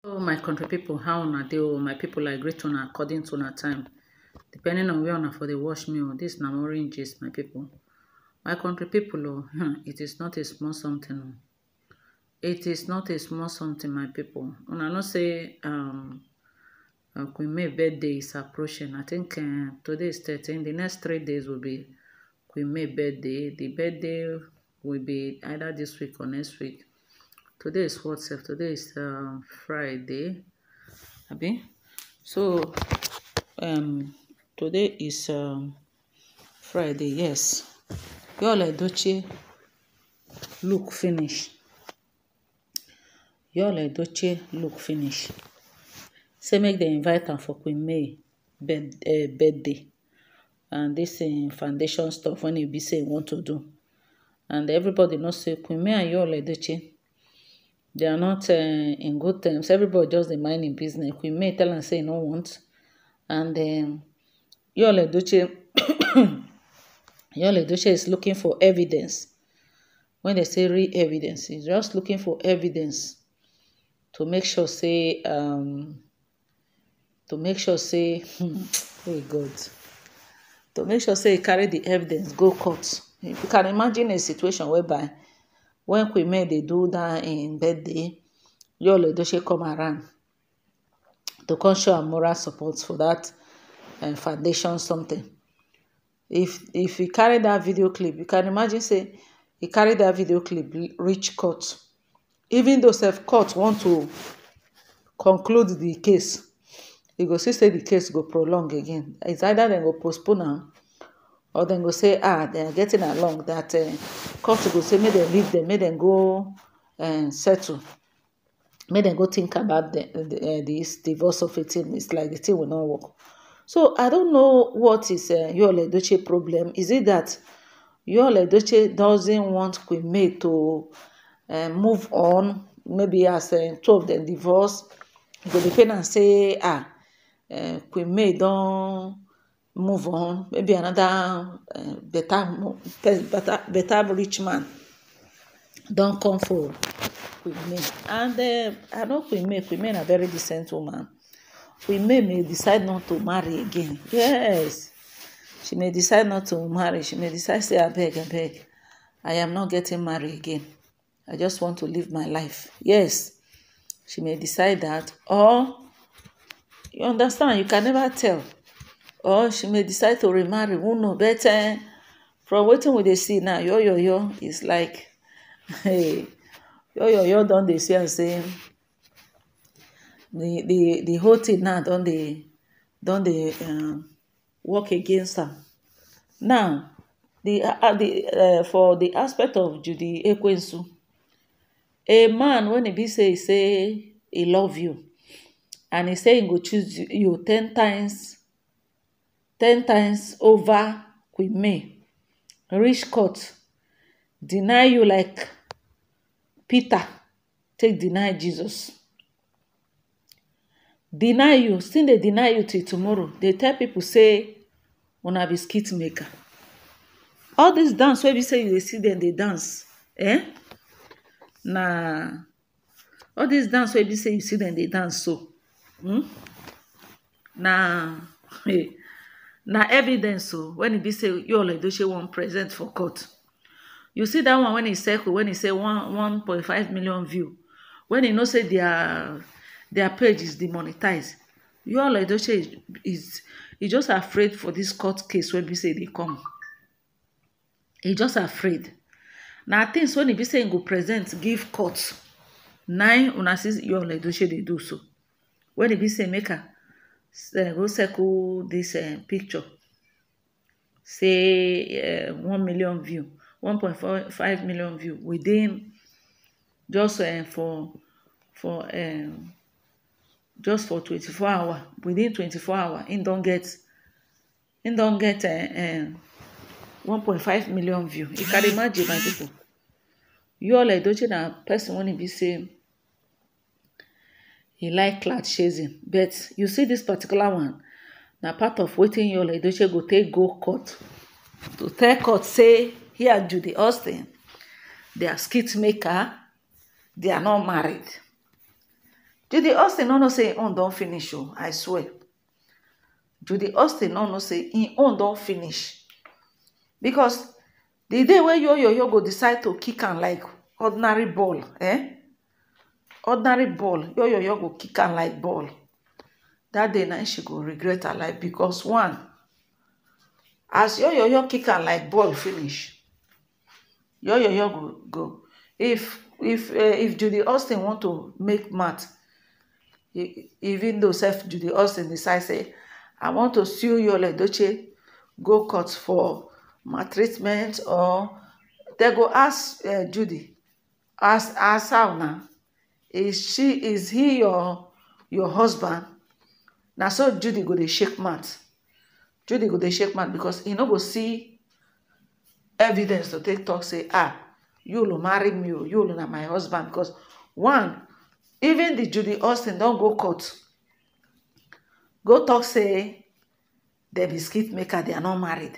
Oh, my country people, how una dey? Oh, my people, I greet una according to una time. Depending on where una for dey watch me, oh, this na morning gist, my people. My country people, oh, it is not a small something. Oh. It is not a small something, my people. Una know say Queen May birthday is approaching. I think today is 13. The next 3 days will be Queen May birthday. The birthday will be either this week or next week. Today is what sef? Today is Friday. Abi? So today is Friday, yes. Yul Edochie look finish. Yul Edochie look finish. Say make dem invite am for Queen May birthday. And this foundation stuff when e be say e want to do. And everybody knows say Queen May and Yul Edochie, they are not in good terms. Everybody just dey mind im business. Queen May tell am say e no want. And Yul Edochie Yul Edochie is looking for evidence. When they say real evidence, he's just looking for evidence to make sure say oh God, to make sure say he carry the evidence go court. You can imagine a situation whereby when Queen May dey do that in birthday, Yul Edochie come around to come show am moral support for that foundation something. If he carry that video clip, you can imagine say he carry that video clip reach court. Even though self court want to conclude the case, you go see say the case go prolong again. It's either dem go postpone am or dem go say they are getting along, that court go say make dem leave them, make dem go settle, make dem go think about this divorce of a thing. It's like the thing will not work. So I don't know what is Yul Edochie problem. Is it that Yul Edochie doesn't want Queen May to move on? Maybe as two of them divorce, e go depend and say Queen May don move on. Maybe another better rich man don come for Queen May. And I know Queen May na very decent woman. Queen May decide not to marry again. Yes, she may decide not to marry. She may decide say abeg, I am not getting married again. I just want to live my life. Yes, she may decide that, or you understand, you can never tell. Or she may decide to remarry. Who know? But from wetin we dey see now, yo is like hey, yo don dey see am say the whole thing now don dey work against her. Now for the aspect of Judy Ekwensu, a man when he be say he love you and he say he go choose you 10 times over Queen May, reach court, deny you like Peter take deny Jesus, deny you, still they deny you till tomorrow. They tell people say una be skit maker. All this dance wey be say you dey see them dey dance, na all this dance wey be say you see them dey dance so, na evidence. So when e be say Yul Edochie wan present for court, you see that one when he circle, when he say 1.5 million view, when he know say their page is demonetized, Yul Edochie is just afraid for this court case when be say they come. He just afraid. Now things when he be say he go present give court, nine una see Yul Edochie dey do so. When he be say make her go circle this picture, say 1 million view, 1.5 million view within just for 24 hours. Within 24 hours, he don't get 1.5 million view. You can imagine, my people. Yul Edochie na person when he be say he like clout chasing, but you see this particular one, na part of wetin Yul Edochie go take go court to tell court say here Judy Austin, they are skit maker, they are not married. Judy Austin no know say im own don finish o, I swear. Judy Austin no know say im own don finish. Because the day wey yo go decide to kick am like ordinary ball, ordinary ball, yo go kick am like ball. That day na she go regret her life. Because one, as yo kick am like ball finish, yo go. If Judy Austin want to make mad, even though Judy Austin decide say, I want to sue Yul Edochie, go court for maltreatment, or they go ask Judy, ask her now, is he your husband? Now so Judy go dey shake mouth. Judy go dey shake mouth because he no go see evidence to take talk say, Yul marry me, Yul na my husband. Because one, even the Judy Austin don go court, go talk say the biscuit maker, they are not married.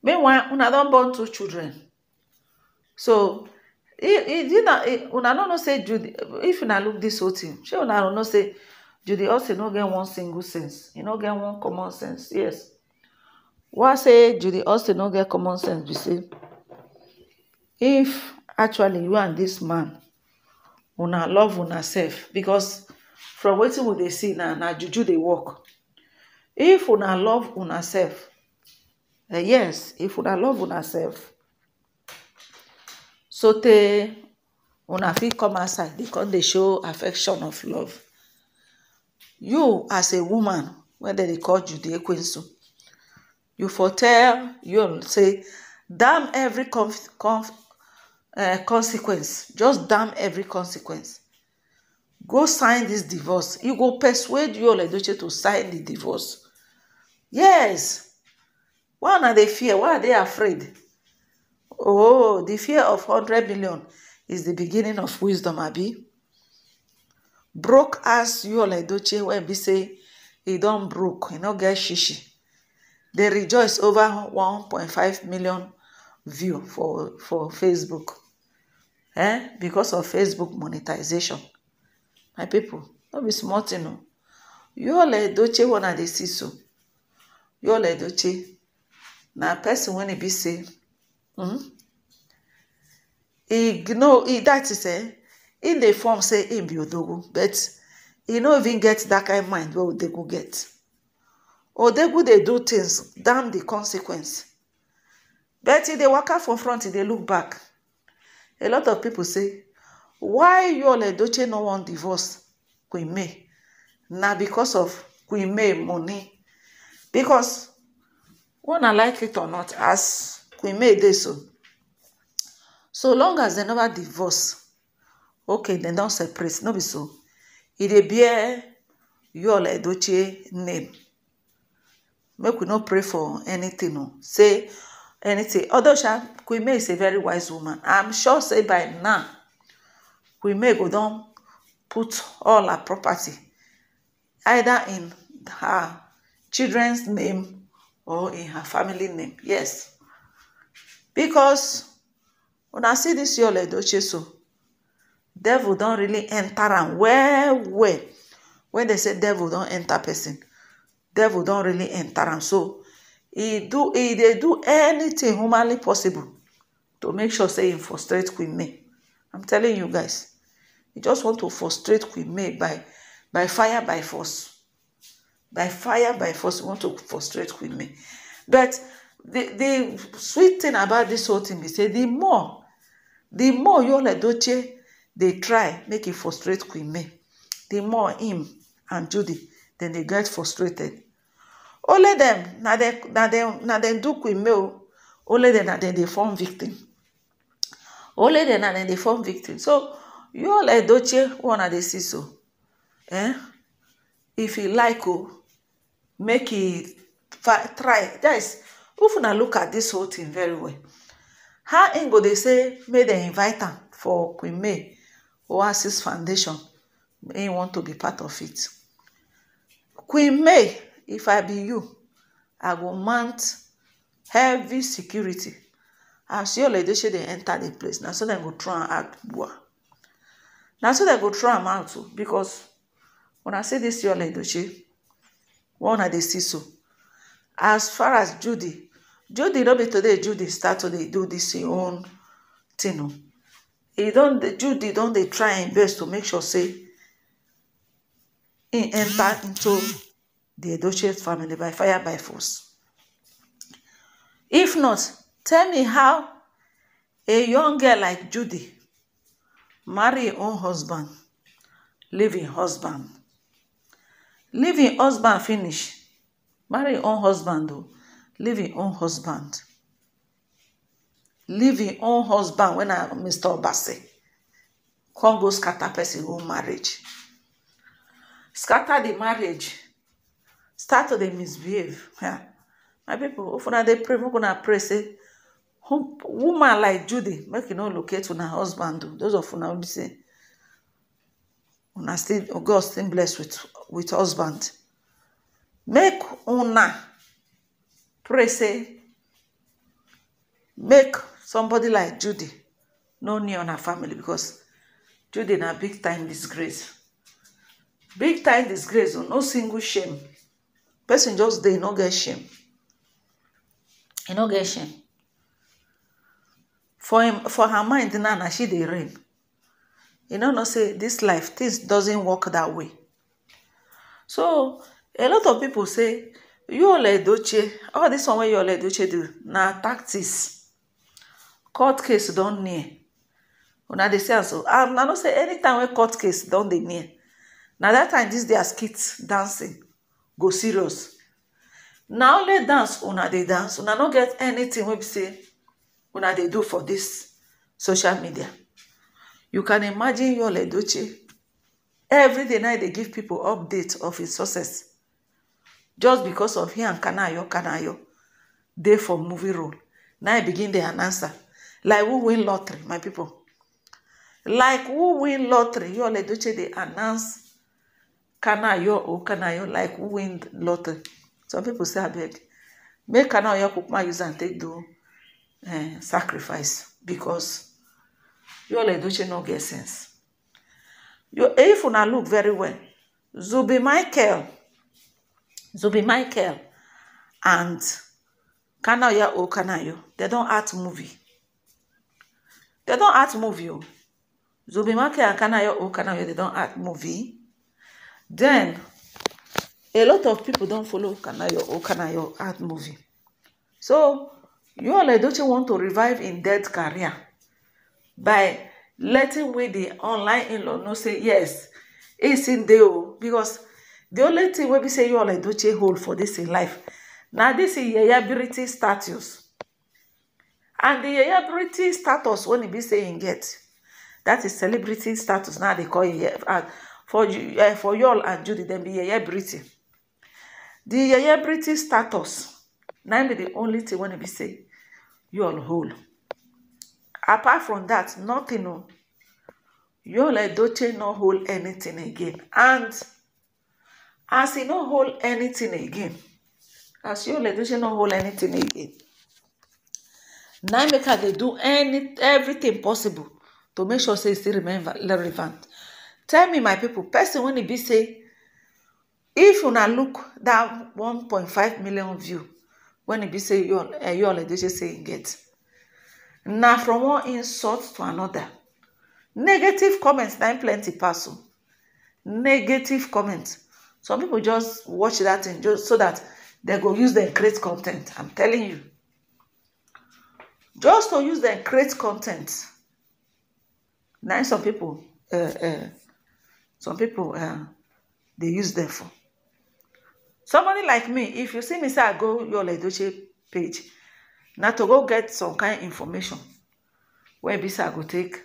Meanwhile, una don born 2 children. So una no know say Judy, if una look this whole thing, shey una no know say Judy Austin no get one single sense. You no get one common sense. Yes. Why say Judy Austin no get common sense? Be say, if actually you and this man una love una self, because from wetin we dey see now, na juju dey work. If una love una self, yes, if una love una self, so te una fit come outside, they come dey show affection of love. You as a woman, when they call Judy Ekwensu, you for tell you say, damn every consequence, just damn every consequence. Go sign this divorce. You go persuade Yul Edochie to sign the divorce. Yes. Why are they fear? Why are they afraid? Oh, the fear of 100 million is the beginning of wisdom, abi. Broke as Yul Edochie, when be say he don't broke, he no get shishi. They rejoice over 1.5 million view for Facebook. Because of Facebook monetization. My people, don't be smart, you know. Yul Edochie wanna dey see so. Yul Edochie na person when he be say, that is in the form say him be Odogwu, but he no even get that kind of mind where Odogwu get. Odogwu dey do things, damn the consequence. But if they walk out from front, if they look back, a lot of people say, why Yul Edochie no want divorce Queen May? Na because of Queen May money. Because when I like it or not, as Queen May dey so long as they never divorce, okay, they don't separate, no be so. It dey bear Yul Edochie name. Make we not pray for anything, no. Say anything. Although Queen May is a very wise woman, I'm sure say by now, Queen May go don put all her property either in her children's name or in her family name. Yes. Because when I see this Yul Edochie so, devil don't really enter am well. When they say devil don't enter person, devil don't really enter am. So they do anything humanly possible to make sure say he frustrate Queen May. I'm telling you guys, he just want to frustrate Queen May by fire, by force. By fire, by force, he want to frustrate Queen May. But the sweet thing about this whole thing is say the more Yul Edochie they try make it frustrate Queen May, the more him and Judy then they get frustrated. Only them now they do Queen May. Only them now they form victim. Only them now they form victim. So Yul Edochie wanna they see so. If he like make he try. Guys, if you look at this whole thing very well, how in go they say may they invite him for Queen May Oasis Foundation? He want to be part of it. Queen May, if I be you, I go mount heavy security. As Yul Edochie they enter the place, now so they go throw him out. Now so they go throw him out too, because When I say this Yul Edochie, one I dey see so. As far as Judy no be today Judy start to dey do this im own thing o. Judy don dey try im best to make sure say im enter into the Edochie family by fire by force. If not, tell me how a young girl like Judy marry her own husband, leave im husband finish, marry im own husband o, leave im own husband when na Mr. Obasi come go scatter person own marriage, scatter the marriage, start to dey misbehave. My people, if una dey pray, make una pray say woman like Judy make e no locate una husband o. Those of una wey be say una still, God still bless with husband, make una pray say make somebody like Judy no near una family, because Judy na big time disgrace. Big time disgrace o, no single shame. Person just dey, no get shame. E no get shame. For her mind now, na she dey reign. You no know say this life, things doesn't work that way. So a lot of people say Yul Edochie, all this one wey Yul Edochie do na tactics. Court case don near. Una dey say am so. And I know say anytime wey court case don dey near, na that time this their skit dancing go serious. Na only dance una dey dance. Una no get anything wey be say una dey do for this social media. You can imagine Yul Edochie every day now they give people update of his success, just because of him and Kanayo dey for movie role. Now I begin the announcer like who win lottery, my people. Like who win lottery, Yul Edochie dey announce Kanayo like who win lottery. Some people say abeg make Kanayo kukuma use and take do sacrifice, because Yul Edochie no get sense. If una look very well, Zubby Michael and Kanayo, they don't act movie. They don't act movie. Zubby Michael and Kanayo, they don't act movie. Then a lot of people don't follow Kanayo act movie. So Yul Edochie want to revive in dead career by letting we the online in-law know say yes, it's in there, because the only thing we be say Yul Edochie hold for this in life. Now this is yayability status. And the yayability status when it be saying get, that is celebrity status. Now they call it for Yul and Judy, then be yayability. The yayability status now be the only thing when it be say Yul hold. Apart from that, nothing. No. Yul Edochie no hold anything again. And as he no hold anything again, as Yul Edochie no hold anything again, now make her they do everything possible to make sure say it still remain relevant. Tell me, my people, person when it be say, if una look that 1.5 million view, when it be say Yul Edochie say he get, now from one insult to another, negative comments na plenty pass. Negative comments. Some people just watch that thing just so that they go use them create content. I'm telling you, just to use them create content. Now some people they use them for. Somebody like me, if you see me say I go Yul Edochie page, now to go get some kind of information where be say I go take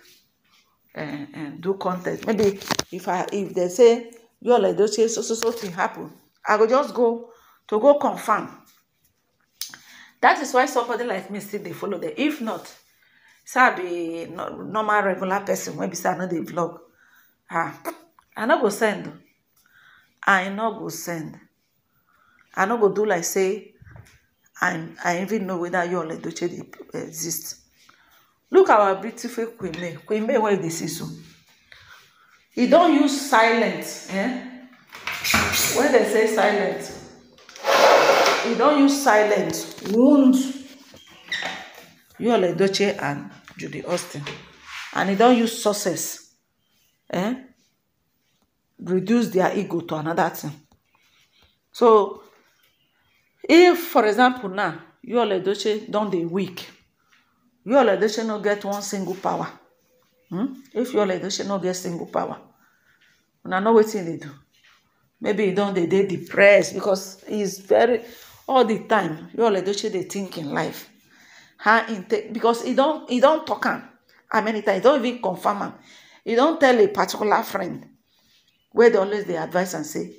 and do content. Maybe if they say Yul Edochie so thing happen, I go just go to go confirm. That is why somebody like me still they follow them. If not, say I be normal regular person, maybe say I know they vlog. I no go send. I no go send. I no go do like say I even know whether Yul Edochie exists. Look our beautiful Queen May. Queen May, where this is so. He don't use silence. When they say silent, he don't use silence wound Yul Edochie and Judy Austin, and he don't use success reduce their ego to another thing. So if, for example, now Yul Edochie don dey weak, Yul Edochie no get one single power. If Yul Edochie no get single power, una know wetin dey do. Maybe he don dey depressed because he's very all the time. Yul Edochie dey think in life, how in take, because he don't talk am how many times, he don't even confirm am. He don't tell a particular friend where they always dey advise and say,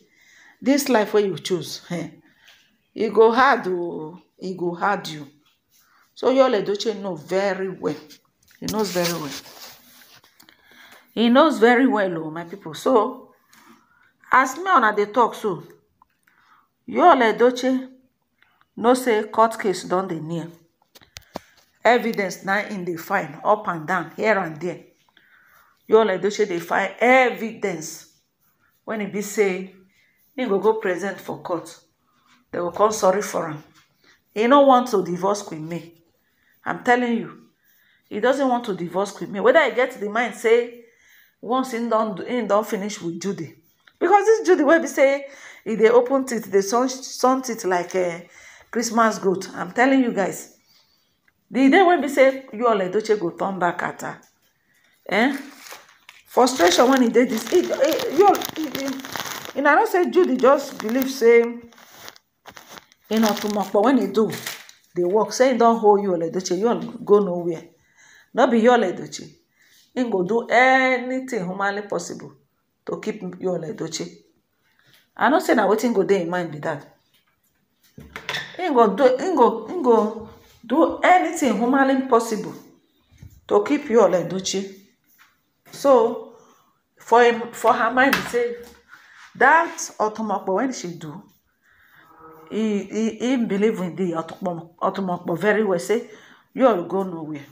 this life where you choose, e go hard o, e go hard you. So Yul Edochie know very well. He knows very well. He knows very well, oh my people. So as me una dey talk so, Yul Edochie know say court case don dey near. Evidence now in dey find up and down, here and there. Yul Edochie dey find evidence when e be say he go present for court. They will come sorry for him. He no want to divorce Queen May. I'm telling you, he doesn't want to divorce Queen May. Whether he get the mind say once he don't finish with Judy, because this Judy wey be say he dey open teeth, dey sun teeth like a Christmas goat. I'm telling you guys, the day when be say Yul Edochie go turn back at her, frustration when he did this. I don't say Judy just believe say in Otumokpo when he do the work, say he don't hold Yul Edochie, Yul go nowhere. Not be Yul Edochie. He go do anything humanly possible to keep Yul Edochie. I don't say na wetin go dey in mind be that. He go do anything humanly possible to keep Yul Edochie. So for her mind, he say that Otumokpo when she do, he believe in the Otumokpo very well. Say Yul go nowhere.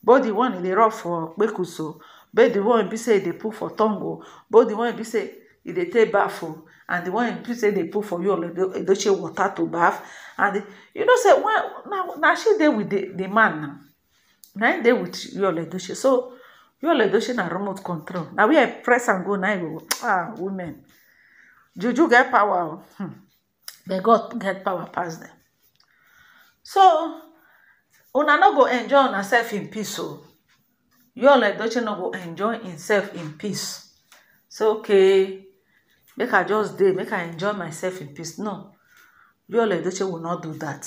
But the one they rub for Bekuso, but the one be say they put for Tongo, but the one be say they take bath for, and the one be say they put for Yul Edochie water to bath, and you know say when now she there with the man now. Now they with Yul Edochie. So Yul Edochie na remote control. Now we press and go now go women. Juju get power. They God get power past them. So una no go enjoy yourself in peace. So Yul Edochie no go enjoy himself in peace. So okay, make I just dey, make I enjoy myself in peace. No, Yul Edochie will not do that.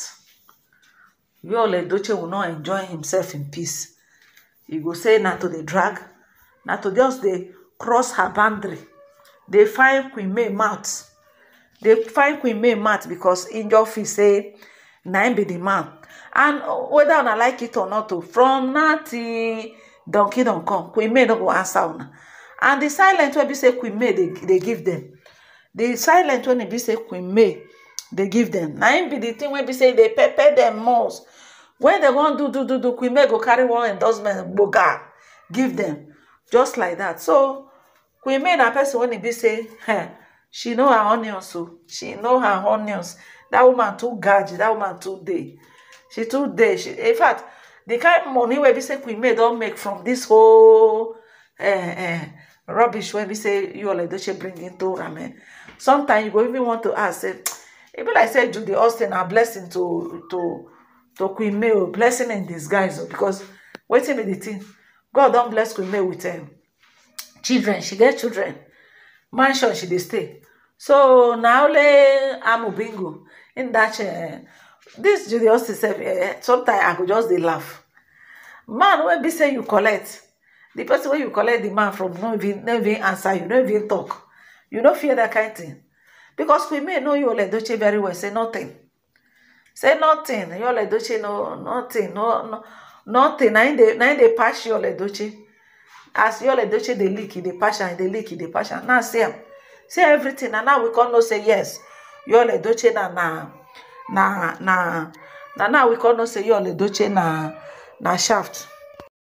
Yul Edochie will not enjoy himself in peace. He go say na to the drag, na to just dey cross her boundary. They find Queen May mouth. They find Queen May mouth because in your office say na him be the man. And whether una like it or not, from now till donkey don't come, Queen May don't go answer una. And the silent when be say Queen May they give them. The silent when it be say Queen May they give them. Now him be the thing when be say they pepper them most. When they want do Queen May go carry one endorsement boga give them just like that. So Queen May na person when it be say she know her onions, so she know her onions. That woman too gadget, that woman too day. She too day. In fact, the kind of money where we say Queen May don't make from this whole rubbish when we say Yul Edochie bring into ramen. Sometimes you go even want to ask, say, it be like say Judy Austin a blessing to Queen May, blessing in disguise, because waiting be the thing. God don't bless Queen May with children. She get children. Mansion she dey stay. So now only Amu Bingo in that this Judy Austin said sometimes I could just dey laugh. Man when be say you collect, the person when you collect the man from no even answer you, no even talk. You don't fear that kind of thing. Because Queen May know Yul Edochie very well, say nothing. Say nothing. Yul Edochie no nothing. No nothing. Now they pass Yul Edochie. As Yul Edochie they leak, they pass and they leak, they pass. Now say everything. And now we can no say yes. Yul Edochie now we can no say Yul Edochie na shaft.